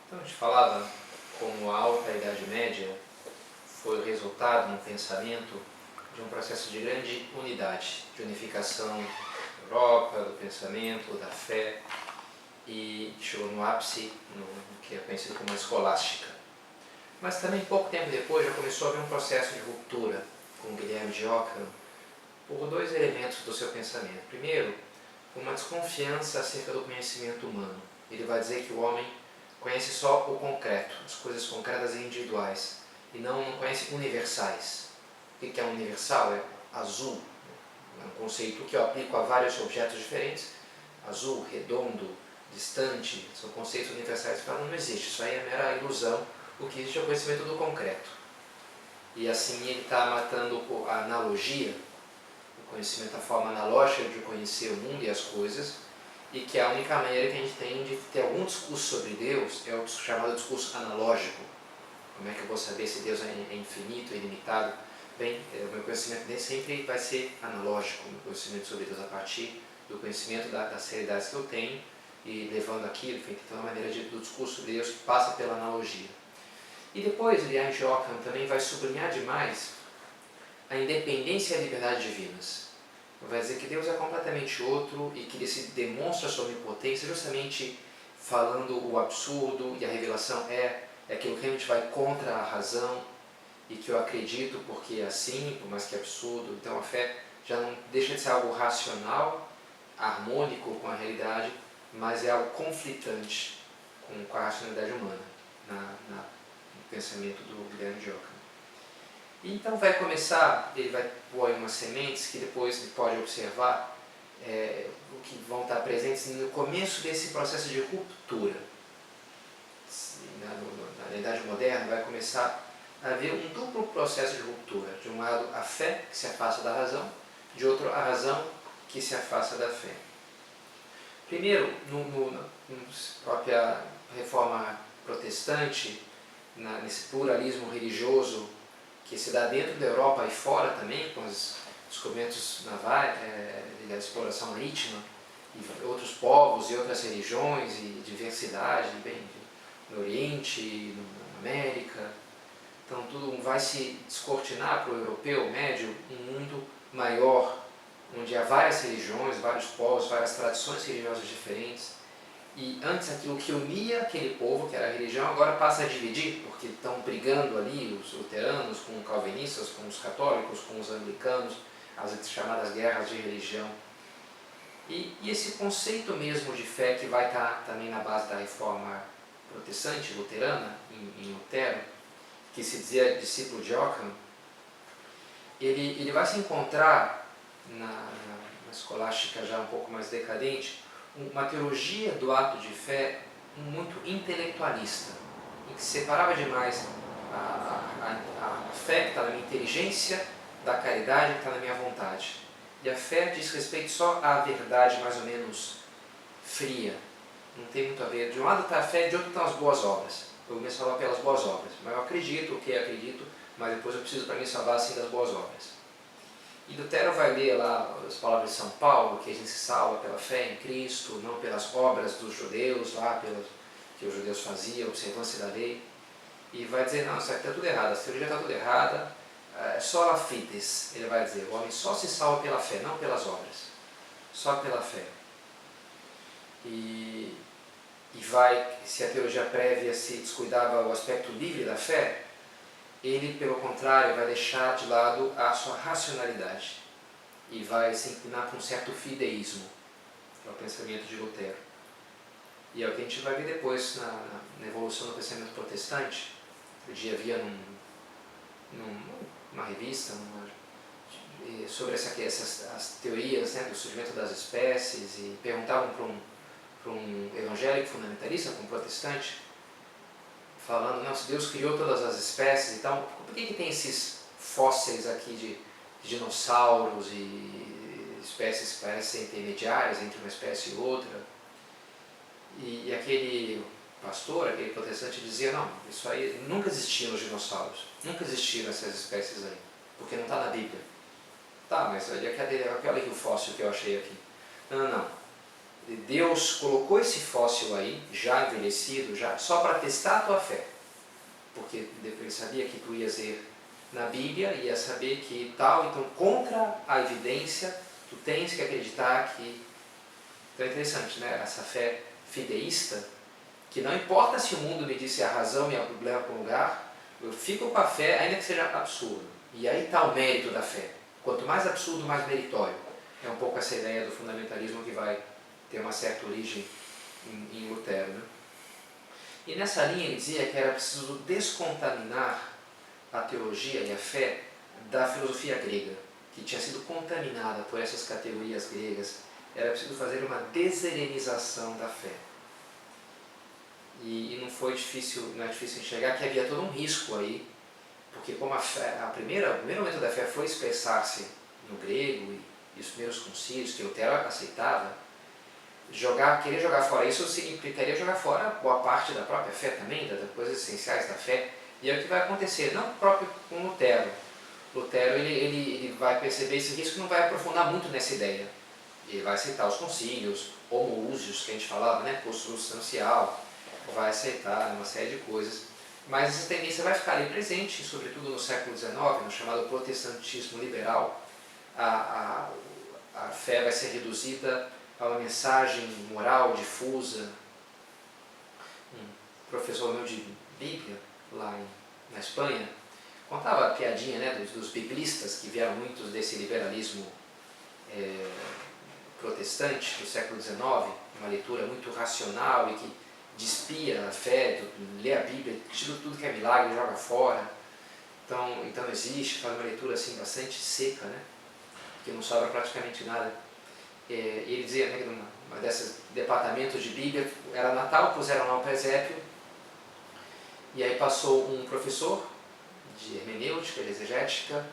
Então a gente falava como a Alta Idade Média foi o resultado no pensamento de um processo de grande unidade, de unificação da Europa, do pensamento, da fé, e chegou no ápice no que é conhecido como a escolástica. Mas também pouco tempo depois já começou a haver um processo de ruptura com Guilherme de Ockham por dois elementos do seu pensamento. Primeiro, uma desconfiança acerca do conhecimento humano. Ele vai dizer que o homem conhece só o concreto, as coisas concretas e individuais, e não conhece universais. O que é universal? É azul. É um conceito que eu aplico a vários objetos diferentes. Azul, redondo, distante, são conceitos universais que falam não existe, isso aí é mera ilusão. O que existe é o conhecimento do concreto. E assim ele está matando a analogia, o conhecimento, a forma analógica de conhecer o mundo e as coisas, e que a única maneira que a gente tem de ter algum discurso sobre Deus é o chamado discurso analógico. Como é que eu vou saber se Deus é infinito, é ilimitado? Bem, o meu conhecimento dele sempre vai ser analógico, o meu conhecimento sobre Deus a partir do conhecimento das realidades que eu tenho, e levando aquilo, enfim, então a maneira do discurso sobre Deus que passa pela analogia. E depois, Guilherme de Ockham também vai sublinhar demais a independência e a liberdade divinas. Vai dizer que Deus é completamente outro e que ele se demonstra sua onipotência justamente falando o absurdo, e a revelação é aquilo que realmente vai contra a razão e que eu acredito porque é assim, por mais que é absurdo. Então a fé já não deixa de ser algo racional, harmônico com a realidade, mas é algo conflitante com a racionalidade humana no pensamento do Guilherme de Ockham. E então vai começar, ele vai pôr umas sementes que depois ele pode observar o que vão estar presentes no começo desse processo de ruptura. Na Idade Moderna vai começar a haver um duplo processo de ruptura. De um lado, a fé que se afasta da razão, de outro, a razão que se afasta da fé. Primeiro, na própria reforma protestante, nesse pluralismo religioso que se dá dentro da Europa e fora também, com os descobrimentos navais, da exploração marítima, e outros povos e outras religiões e diversidade, bem, no Oriente, na América. Então tudo vai se descortinar para o europeu médio um mundo maior, onde há várias religiões, vários povos, várias tradições religiosas diferentes. E antes aquilo que unia aquele povo, que era a religião, agora passa a dividir, porque estão brigando ali os luteranos com os calvinistas, com os católicos, com os anglicanos, as chamadas guerras de religião. E esse conceito mesmo de fé que vai estar também na base da reforma protestante, luterana, em Lutero, que se dizia discípulo de Ockham, ele vai se encontrar na escolástica já um pouco mais decadente, uma teologia do ato de fé muito intelectualista, em que separava demais a fé que está na minha inteligência da caridade que está na minha vontade. E a fé diz respeito só à verdade mais ou menos fria, não tem muito a ver. De um lado está a fé, de outro estão as boas obras. Eu vou me salvar pelas boas obras, mas eu acredito o que acredito, mas depois eu preciso para me salvar assim das boas obras. E Lutero vai ler lá as palavras de São Paulo, que a gente se salva pela fé em Cristo, não pelas obras dos judeus, lá que os judeus faziam, a observância da lei. E vai dizer, não, isso aqui está tudo errado, a teologia está tudo errada, só a fides, ele vai dizer, o homem só se salva pela fé, não pelas obras, só pela fé. E vai, se a teologia prévia se descuidava o aspecto livre da fé, ele, pelo contrário, vai deixar de lado a sua racionalidade e vai se inclinar para um certo fideísmo, que é o pensamento de Lutero. E é o que a gente vai ver depois na evolução do pensamento protestante. Um dia havia numa revista sobre as teorias, né, do surgimento das espécies, e perguntavam para um evangélico fundamentalista, para um protestante, falando, não, se Deus criou todas as espécies e tal, por que tem esses fósseis aqui de dinossauros e espécies que parecem intermediárias entre uma espécie e outra? E aquele pastor, aquele protestante dizia, não, isso aí nunca existiam os dinossauros, nunca existiram essas espécies aí, porque não está na Bíblia. Tá, mas olha aquele fóssil que eu achei aqui. Não. Deus colocou esse fóssil aí, já envelhecido, já, só para testar a tua fé. Porque ele sabia que tu ias ler na Bíblia, ia saber que tal, então contra a evidência, tu tens que acreditar que... Então é interessante, né? Essa fé fideísta, que não importa se o mundo me disse a razão e o problema para o lugar, eu fico com a fé, ainda que seja absurdo. E aí está o mérito da fé. Quanto mais absurdo, mais meritório. É um pouco essa ideia do fundamentalismo que vai ter uma certa origem em Lutero, né? E nessa linha ele dizia que era preciso descontaminar a teologia e a fé da filosofia grega, que tinha sido contaminada por essas categorias gregas. Era preciso fazer uma deshelenização da fé. E não foi difícil, não é difícil enxergar que havia todo um risco aí, porque como o primeiro momento da fé foi expressar-se no grego e os primeiros concílios que Lutero aceitava, querer jogar fora isso implicaria jogar fora boa parte da própria fé também, das coisas essenciais da fé. E é o que vai acontecer, não próprio com Lutero. Lutero ele vai perceber esse risco e não vai aprofundar muito nessa ideia. Ele vai aceitar os concílios, homoúsios, que a gente falava, né, consubstancial, vai aceitar uma série de coisas. Mas essa tendência vai ficar ali presente, sobretudo no século XIX, no chamado protestantismo liberal. A fé vai ser reduzida a uma mensagem moral difusa. Um professor meu de Bíblia, lá na Espanha, contava a piadinha, né, dos biblistas, que vieram muitos desse liberalismo protestante do século XIX, uma leitura muito racional e que despia a fé, lê a Bíblia, tira tudo que é milagre, joga fora. Então não existe, faz uma leitura assim bastante seca, né, que não sobra praticamente nada. E ele dizia, né, que numa desses departamentos de Bíblia, era Natal, puseram lá um presépio, e aí passou um professor de hermenêutica, de exegética,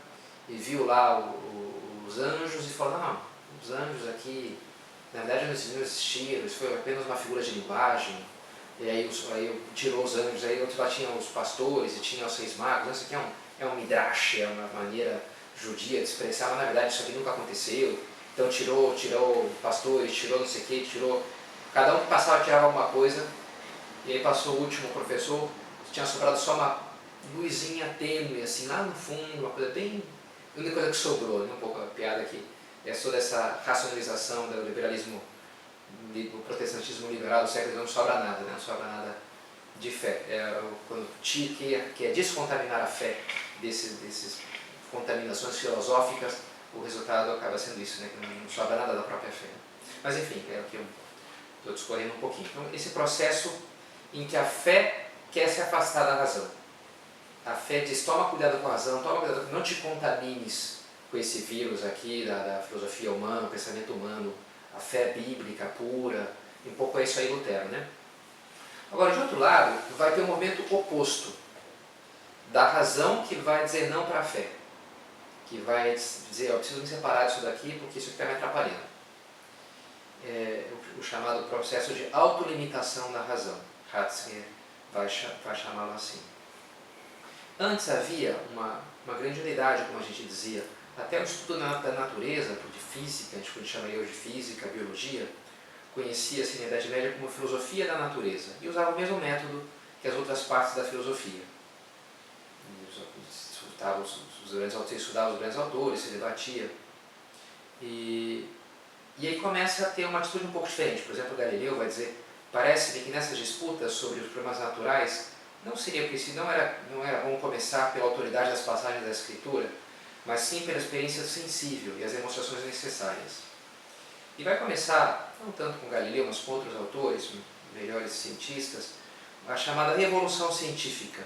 e viu lá os anjos e falou, não, os anjos aqui, na verdade não existiram, isso foi apenas uma figura de linguagem. E aí tirou os anjos, aí outros lá tinham os pastores e tinham os 6 magos. Isso aqui é um midrash, é uma maneira judia de expressar, mas na verdade isso aqui nunca aconteceu. Então tirou pastores, tirou não sei o que, cada um que passava tirava alguma coisa. E aí passou o último professor, tinha sobrado só uma luzinha tênue, assim, lá no fundo, uma coisa bem... A única coisa que sobrou, né? Um pouco a piada aqui, é toda essa racionalização do liberalismo, do protestantismo liberal do século XIX, não sobra nada, né? Não sobra nada de fé. Quando quer descontaminar a fé dessas contaminações filosóficas, o resultado acaba sendo isso, né? Que não sobra nada da própria fé. Mas enfim, é o que eu estou discorrendo um pouquinho. Então, esse processo em que a fé quer se afastar da razão. A fé diz, toma cuidado com a razão, toma cuidado, não te contamines com esse vírus aqui da filosofia humana, o pensamento humano, a fé bíblica pura, um pouco é isso aí Lutero, né? Agora, de outro lado, vai ter um momento oposto, da razão que vai dizer não para a fé, que vai dizer, eu preciso me separar disso daqui porque isso está me atrapalhando. O chamado processo de autolimitação da razão. Ratzinger vai chamá-lo assim. Antes havia uma grande unidade, como a gente dizia, até o estudo da natureza, de física, a gente chamaria hoje de física, biologia, conhecia-se na Idade Média como filosofia da natureza e usava o mesmo método que as outras partes da filosofia. Estudavam os grandes autores, se debatia. E aí começa a ter uma atitude um pouco diferente. Por exemplo, Galileu vai dizer, parece-me que nessas disputas sobre os problemas naturais não seria preciso, não era bom começar pela autoridade das passagens da Escritura, mas sim pela experiência sensível e as demonstrações necessárias. E vai começar, não tanto com Galileu, mas com outros autores, melhores cientistas, a chamada revolução científica,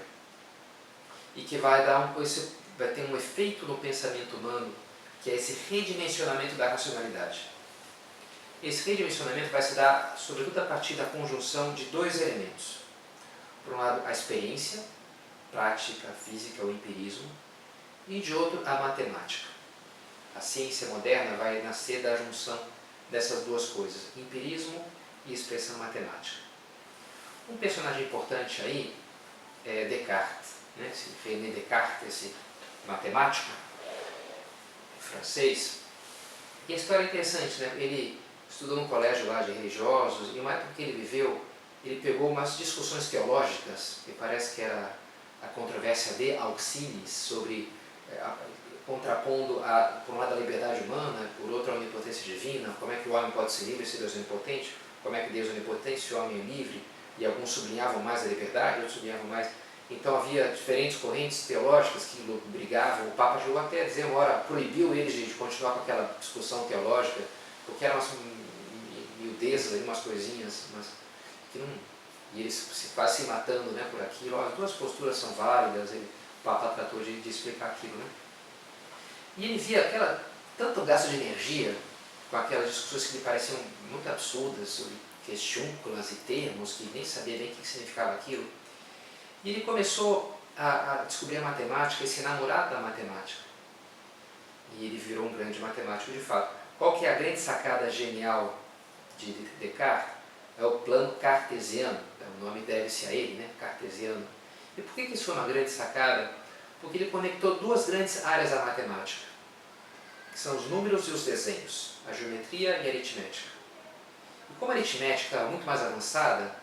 e que vai ter um efeito no pensamento humano, que é esse redimensionamento da racionalidade. Esse redimensionamento vai se dar, sobretudo, a partir da conjunção de 2 elementos. Por um lado, a experiência, prática, física, o empirismo, e de outro, a matemática. A ciência moderna vai nascer da junção dessas 2 coisas, empirismo e expressão matemática. Um personagem importante aí é Descartes, né? Esse René Descartes, esse matemático francês. E a história é interessante, né? Ele estudou num colégio lá de religiosos, e uma época que ele viveu, ele pegou umas discussões teológicas, que parece que era a controvérsia de Auxílios, sobre, contrapondo, por um lado, a liberdade humana, por outro, a onipotência divina, como é que o homem pode ser livre se Deus é onipotente, como é que Deus é onipotente se o homem é livre, e alguns sublinhavam mais a liberdade, outros sublinhavam mais. Então havia diferentes correntes teológicas que brigavam. O Papa chegou até a dizer uma hora, proibiu eles de continuar com aquela discussão teológica, porque eram umas miudezas, umas coisinhas, mas que não, e eles quase se matando, né, por aquilo. As duas posturas são válidas, o Papa tratou de explicar aquilo. Né? E ele via tanto gasto de energia com aquelas discussões que lhe pareciam muito absurdas sobre questiúnculas e termos, que nem sabia bem o que significava aquilo. E ele começou a descobrir a matemática e se enamorar da matemática. E ele virou um grande matemático de fato. Qual que é a grande sacada genial de Descartes? É o plano cartesiano. O nome deve-se a ele, né? Cartesiano. E por que isso foi uma grande sacada? Porque ele conectou duas grandes áreas da matemática, que são os números e os desenhos, a geometria e a aritmética. E como a aritmética é muito mais avançada,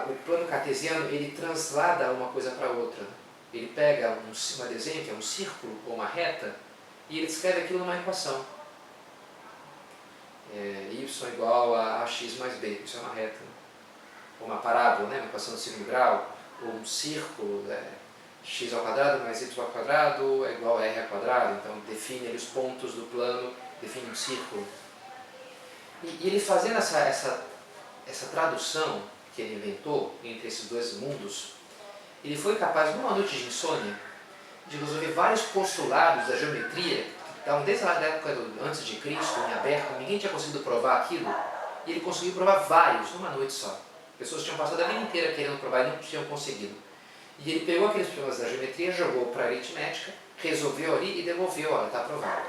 o plano cartesiano ele translada uma coisa para outra. Ele pega um desenho, que é um círculo ou uma reta, e ele escreve aquilo numa equação. Y igual a x mais b, isso é uma reta. Ou uma parábola, né? Uma equação de segundo grau, ou um círculo, x ao quadrado mais y ao quadrado é igual a r ao quadrado. Então define ali os pontos do plano, define um círculo. E ele fazendo essa tradução que ele inventou entre esses dois mundos, ele foi capaz, numa noite de insônia, de resolver vários postulados da geometria que estavam desde a época antes de Cristo, em aberto, ninguém tinha conseguido provar aquilo, e ele conseguiu provar vários numa noite só. Pessoas tinham passado a vida inteira querendo provar e não tinham conseguido. E ele pegou aqueles problemas da geometria, jogou para a aritmética, resolveu ali e devolveu, olha, está aprovado.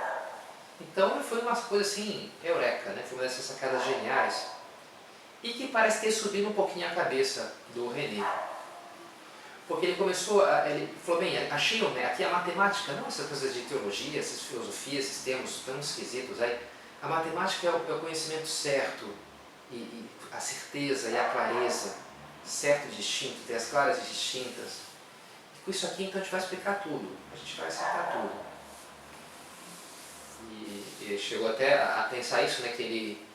Então foi uma coisa assim, eureka, né? Foi uma dessas sacadas geniais, e que parece ter subido um pouquinho a cabeça do René. Porque ele começou, ele falou, bem, achei aqui a matemática, não essas coisas de teologia, essas filosofias, esses termos tão esquisitos aí. A matemática é o conhecimento certo, e a certeza e a clareza, certo e distinto, tem as claras e distintas. E com isso aqui, então, a gente vai explicar tudo, a gente vai acertar tudo. E ele chegou até a pensar isso, né, que ele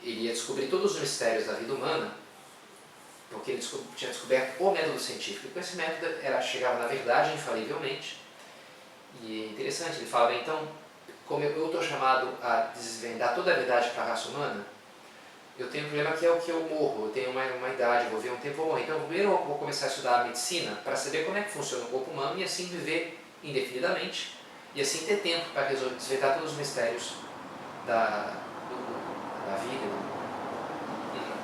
ia descobrir todos os mistérios da vida humana, porque ele tinha descoberto o método científico, e com esse método chegava na verdade infalivelmente. E é interessante, ele fala, bem, então, como eu estou chamado a desvendar toda a verdade para a raça humana, eu tenho um problema que é o que eu morro, eu tenho uma idade, vou ver um tempo, vou morrer. Então, primeiro eu vou começar a estudar a medicina para saber como é que funciona o corpo humano e assim viver indefinidamente, e assim ter tempo para desvendar todos os mistérios da vida.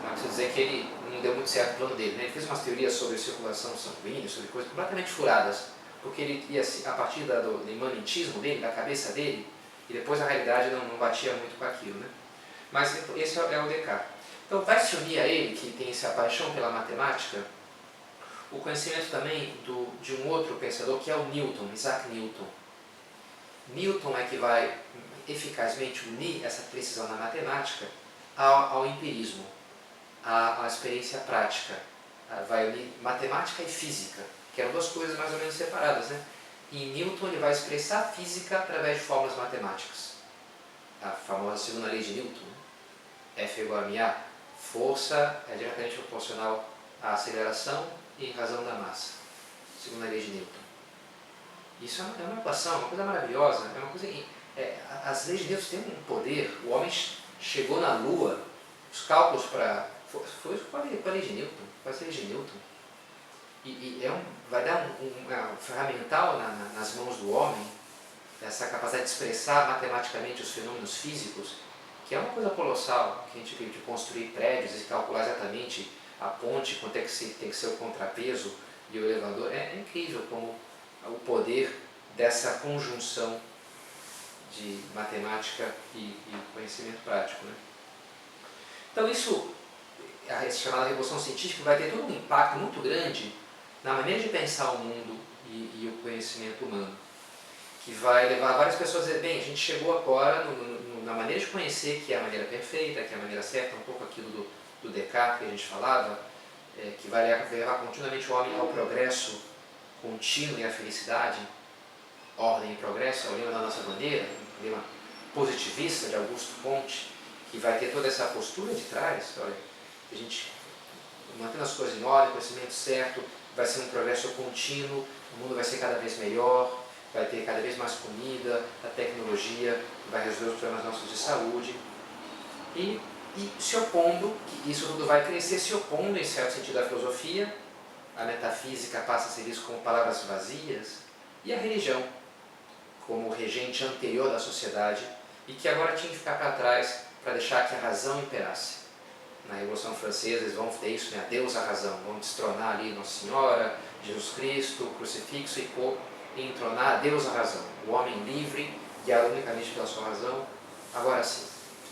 Não precisa dizer que ele não deu muito certo o plano dele, né? Ele fez umas teorias sobre circulação sanguínea, sobre coisas completamente furadas, porque ele ia, a partir do imanentismo dele, da cabeça dele, e depois a realidade não batia muito com aquilo, né? Mas esse é o Descartes. Então vai se unir a ele, que tem essa paixão pela matemática, o conhecimento também de um outro pensador, que é o Newton, Isaac Newton. Newton é que vai eficazmente unir essa precisão na matemática ao empirismo, à experiência prática. Vai unir matemática e física, que eram duas coisas mais ou menos separadas, né? E em Newton ele vai expressar a física através de fórmulas matemáticas. A famosa segunda lei de Newton, F igual a mA, força é diretamente proporcional à aceleração e em razão da massa. Segunda lei de Newton. Isso é uma equação, uma coisa maravilhosa, é uma coisa que, as leis de Newton têm um poder. O homem chegou na Lua, os cálculos para... Foi com a lei de Newton, com as leis de Newton. Vai dar um ferramental nas mãos do homem, essa capacidade de expressar matematicamente os fenômenos físicos, que é uma coisa colossal, que a gente tem de construir prédios e calcular exatamente a ponte, quanto é que tem que ser o contrapeso e o elevador. É incrível como o poder dessa conjunção de matemática e conhecimento prático, né? Então isso, a chamada Revolução Científica, vai ter todo um impacto muito grande na maneira de pensar o mundo e o conhecimento humano, que vai levar várias pessoas a dizer, bem, a gente chegou agora na maneira de conhecer que é a maneira perfeita, que é a maneira certa, um pouco aquilo do Descartes que a gente falava, que vai levar continuamente o homem ao progresso contínuo e à felicidade, ordem e progresso, é o lema da nossa bandeira, o lema positivista de Augusto Comte, que vai ter toda essa postura de trás, olha, a gente mantendo as coisas em ordem, conhecimento certo, vai ser um progresso contínuo, o mundo vai ser cada vez melhor, vai ter cada vez mais comida, a tecnologia vai resolver os problemas nossos de saúde, e se opondo, que isso tudo vai crescer, se opondo em certo sentido à filosofia, a metafísica passa a ser vista como palavras vazias, e a religião como regente anterior da sociedade, e que agora tinha que ficar para trás para deixar que a razão imperasse. Na Revolução Francesa eles vão ter isso, né? Deus a razão, vão destronar ali Nossa Senhora, Jesus Cristo, o crucifixo e entronar Deus a razão, o homem livre, guiado unicamente pela sua razão. Agora sim,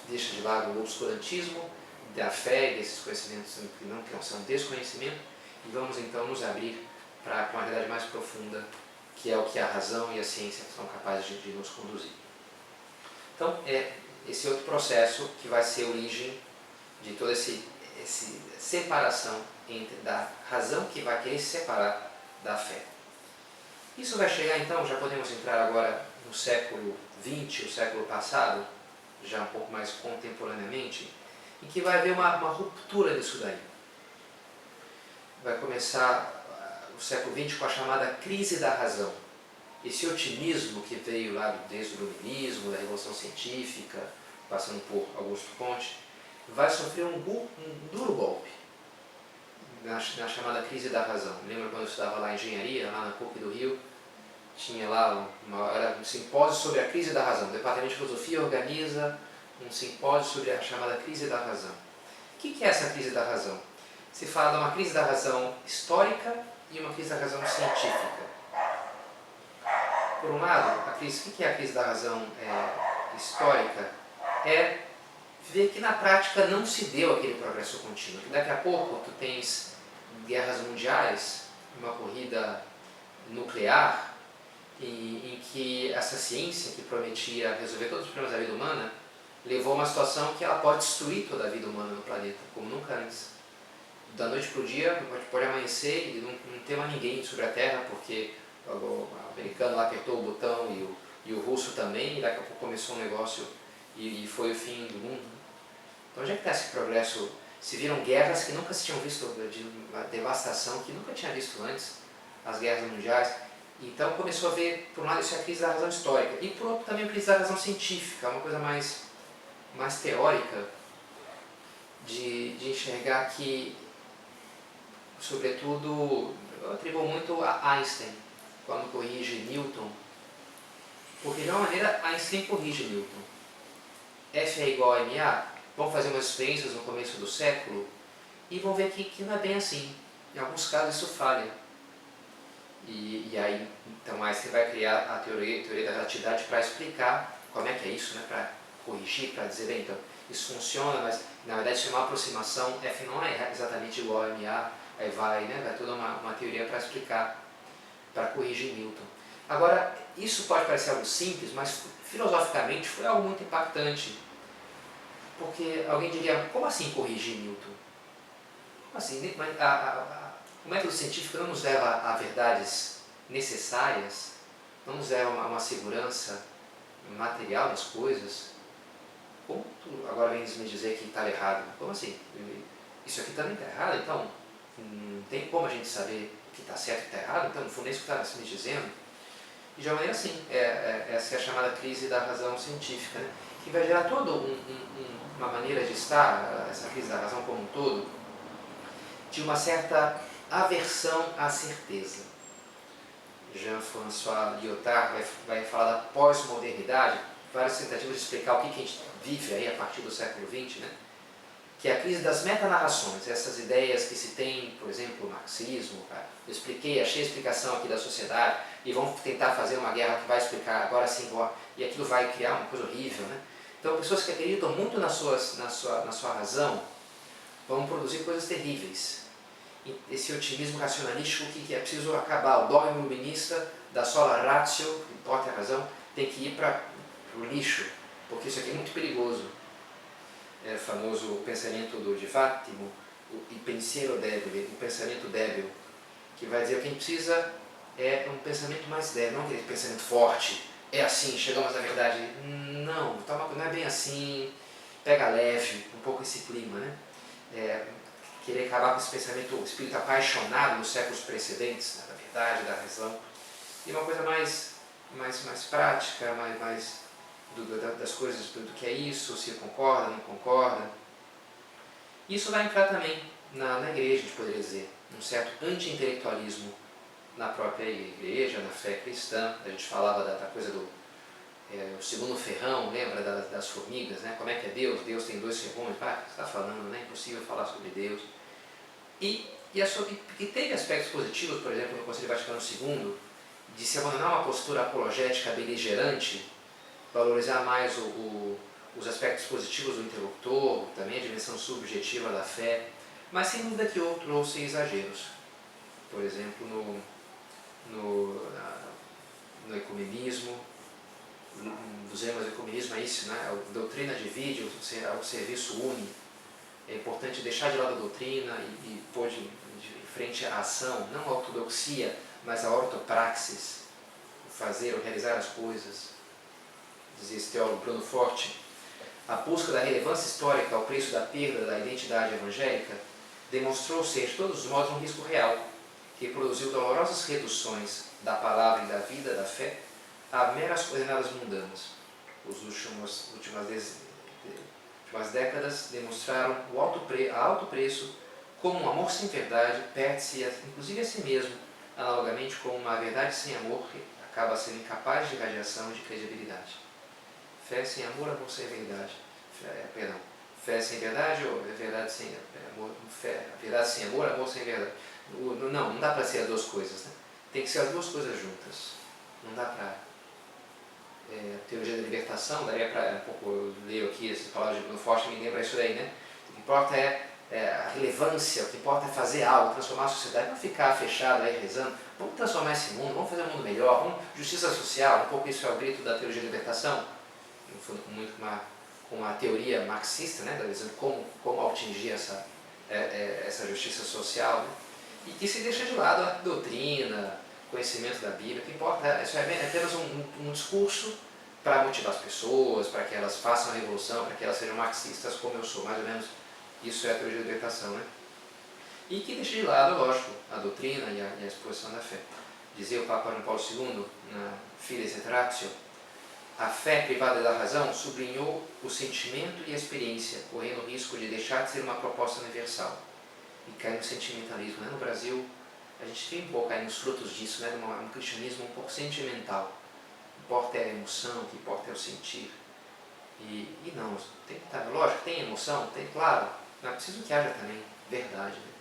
deixa de lado o obscurantismo da fé e desses conhecimentos que são desconhecimento, e vamos então nos abrir para uma realidade mais profunda, que é o que a razão e a ciência são capazes de nos conduzir. Então, é esse outro processo que vai ser a origem de toda essa separação da razão que vai querer se separar da fé. Isso vai chegar então, já podemos entrar agora no século XX, o século passado, já um pouco mais contemporaneamente, em que vai haver uma ruptura disso daí. Vai começar o século XX com a chamada crise da razão. Esse otimismo que veio lá desde o iluminismo, da Revolução Científica, passando por Augusto Comte, vai sofrer um duro golpe na chamada crise da razão. Lembra quando eu estudava lá em engenharia, lá na PUC do Rio, tinha lá um simpósio sobre a crise da razão. O Departamento de Filosofia organiza um simpósio sobre a chamada crise da razão. O que é essa crise da razão? Se fala de uma crise da razão histórica e uma crise da razão científica. Por um lado, o que é a crise da razão histórica? É ver que na prática não se deu aquele progresso contínuo. Que daqui a pouco tu tens guerras mundiais, uma corrida nuclear, em que essa ciência que prometia resolver todos os problemas da vida humana levou a uma situação que ela pode destruir toda a vida humana no planeta, como nunca antes. Da noite para o dia, pode amanhecer e não ter mais ninguém sobre a Terra, porque o americano lá apertou o botão e o russo também, e daqui a pouco começou um negócio e foi o fim do mundo. Então onde é que está esse progresso? Se viram guerras que nunca se tinham visto, de uma devastação que nunca tinha visto antes, as guerras mundiais. Então começou a ver, por um lado, isso é a crise da razão histórica, e por outro também a crise da razão científica, uma coisa mais teórica, de enxergar que, sobretudo, eu atribuo muito a Einstein, quando corrige Newton, porque de uma maneira Einstein corrige Newton. F é igual a MA, vão fazer umas experiências no começo do século e vão ver que não é bem assim. Em alguns casos isso falha. E aí, então Einstein vai criar a teoria da relatividade para explicar como é que é isso, né? Para corrigir, para dizer, bem, então, isso funciona, mas na verdade isso é uma aproximação, F não é exatamente igual a MA, aí vai toda uma teoria para explicar, para corrigir Newton. Agora, isso pode parecer algo simples, mas filosoficamente foi algo muito impactante. Porque alguém diria, como assim corrigir Newton? Como assim? O método científico não nos leva a verdades necessárias, não nos leva a uma segurança material das coisas. Como tu agora vens me dizer que está errado? Como assim? Isso aqui também está errado? Então, não tem como a gente saber o que está certo e o que está errado? Então, não foi nem isso que está me dizendo. E de uma maneira assim, essa é a chamada crise da razão científica, né? Que vai gerar toda uma maneira de estar, essa crise da razão como um todo, de uma certa aversão à certeza. Jean-François Lyotard vai falar da pós-modernidade, várias tentativas de explicar o que a gente vive aí a partir do século XX, né? Que é a crise das metanarrações, essas ideias que se tem, por exemplo, o marxismo. Eu achei a explicação aqui da sociedade, e vão tentar fazer uma guerra que vai explicar agora sim, e aquilo vai criar uma coisa horrível, né? Então, pessoas que acreditam muito na sua razão vão produzir coisas terríveis. E esse otimismo racionalístico que é preciso acabar, o dogma iluminista da sola ratio, que importa a razão, tem que ir para o lixo, porque isso aqui é muito perigoso. É o famoso pensamento do Di Vattimo, o pensiero debole, o pensamento débil, que vai dizer que quem precisa é um pensamento mais débil, não aquele pensamento forte, é assim, chegamos à verdade. Não, não é bem assim, pega leve, um pouco esse clima, né? Querer acabar com esse pensamento, o espírito apaixonado nos séculos precedentes, né, da verdade, da razão, e uma coisa mais prática, mais das coisas, do que é isso, se concorda, não concorda. Isso vai entrar também na igreja, a gente poderia dizer, um certo anti-intelectualismo na própria igreja, na fé cristã. A gente falava da coisa do o segundo ferrão, lembra das formigas, né? Como é que é Deus? Deus tem 2 ferrões. Você está falando, né? É impossível falar sobre Deus. E teve aspectos positivos, por exemplo, no Concílio Vaticano II, de se abandonar uma postura apologética beligerante, valorizar mais os aspectos positivos do interlocutor, também a dimensão subjetiva da fé, mas sem dúvida que trouxe exageros. Por exemplo, no ecumenismo, dos erros do ecumenismo é isso, né? A doutrina divide, o serviço une. É importante deixar de lado a doutrina e pôr de frente à ação, não a ortodoxia, mas a ortopraxis, o fazer, o realizar as coisas. Dizia esse teólogo Bruno Forte, a busca da relevância histórica ao preço da perda da identidade evangélica demonstrou ser, de todos os modos, um risco real, que produziu dolorosas reduções da palavra e da vida, da fé, a meras coordenadas mundanas. As últimas décadas demonstraram a alto preço como um amor sem verdade perde-se, inclusive a si mesmo, analogamente como uma verdade sem amor que acaba sendo incapaz de radiação e de credibilidade. Fé sem amor, amor sem verdade. Fé sem verdade ou verdade sem amor? Verdade sem amor, amor sem verdade. Não dá para ser as duas coisas, né? Tem que ser as duas coisas juntas. Não dá para... teologia da libertação, daria para um pouco, eu leio aqui essas palavras de Bruno Forte, me lembra isso daí, né? O que importa é a relevância, o que importa é fazer algo, transformar a sociedade, não ficar fechado aí rezando, vamos transformar esse mundo, vamos fazer um mundo melhor, justiça social, um pouco isso é o grito da teologia da libertação, muito com uma teoria marxista, né, dizendo como atingir essa justiça social, né? E que se deixa de lado a doutrina, conhecimento da Bíblia, o que importa, isso é apenas um discurso para motivar as pessoas, para que elas façam a revolução, para que elas sejam marxistas como eu sou, mais ou menos isso é a teologia da libertação, né? E que deixa de lado, lógico, a doutrina e a exposição da fé. Dizia o Papa João Paulo II, na Fides et Ratio, a fé privada da razão sublinhou o sentimento e a experiência, correndo o risco de deixar de ser uma proposta universal e cair no sentimentalismo, né? No Brasil, a gente tem um pouco aí nos frutos disso, né? Um cristianismo um pouco sentimental. O que importa é a emoção, o que importa é o sentir. E não, lógico, tem emoção, tem, claro, mas é preciso que haja também verdade, né?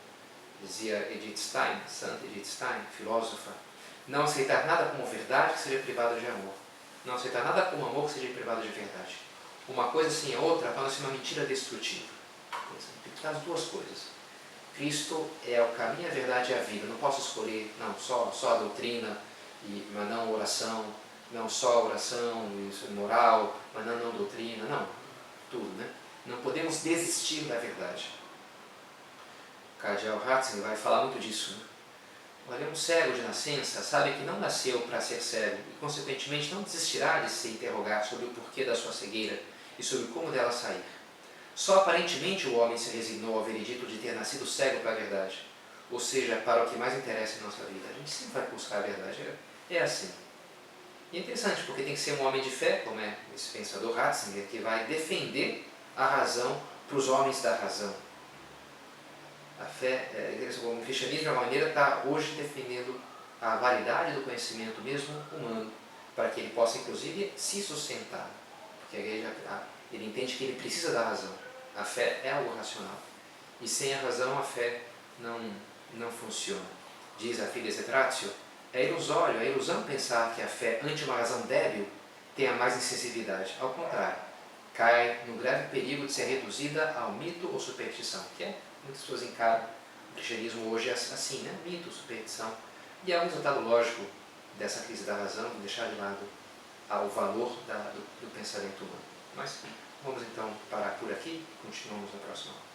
Dizia Edith Stein, Santa Edith Stein, filósofa, não aceitar nada como verdade que seja privado de amor. Não aceitar nada como amor que seja privado de verdade. Uma coisa sem a outra torna-se uma mentira destrutiva. Tem que dar as duas coisas. Cristo é o caminho, a verdade e a vida. Não posso escolher só a doutrina, mas não a oração, não só a oração, isso é moral, mas não doutrina, não. Tudo, né? Não podemos desistir da verdade. O cardeal Ratzinger vai falar muito disso, né? Olha, um cego de nascença sabe que não nasceu para ser cego e, consequentemente, não desistirá de se interrogar sobre o porquê da sua cegueira e sobre como dela sair. Só aparentemente o homem se resignou ao veredito de ter nascido cego para a verdade, ou seja, para o que mais interessa em nossa vida. A gente sempre vai buscar a verdade, é assim. E é interessante, porque tem que ser um homem de fé, como é esse pensador Ratzinger, que vai defender a razão para os homens da razão. A fé, o cristianismo, de alguma maneira, está hoje defendendo a validade do conhecimento mesmo humano, para que ele possa, inclusive, se sustentar. Porque a igreja, ele entende que ele precisa da razão. A fé é algo racional. E sem a razão, a fé não funciona. Diz a Fides et Ratio, é ilusório, é ilusão pensar que a fé, ante uma razão débil, tenha mais insensibilidade. Ao contrário, cai no grave perigo de ser reduzida ao mito ou superstição, que é, muitas pessoas encaram o cristianismo hoje assim, né? Mito, superstição. E é um resultado lógico dessa crise da razão, de deixar de lado o valor do pensamento humano. Mas vamos então parar por aqui, continuamos na próxima aula.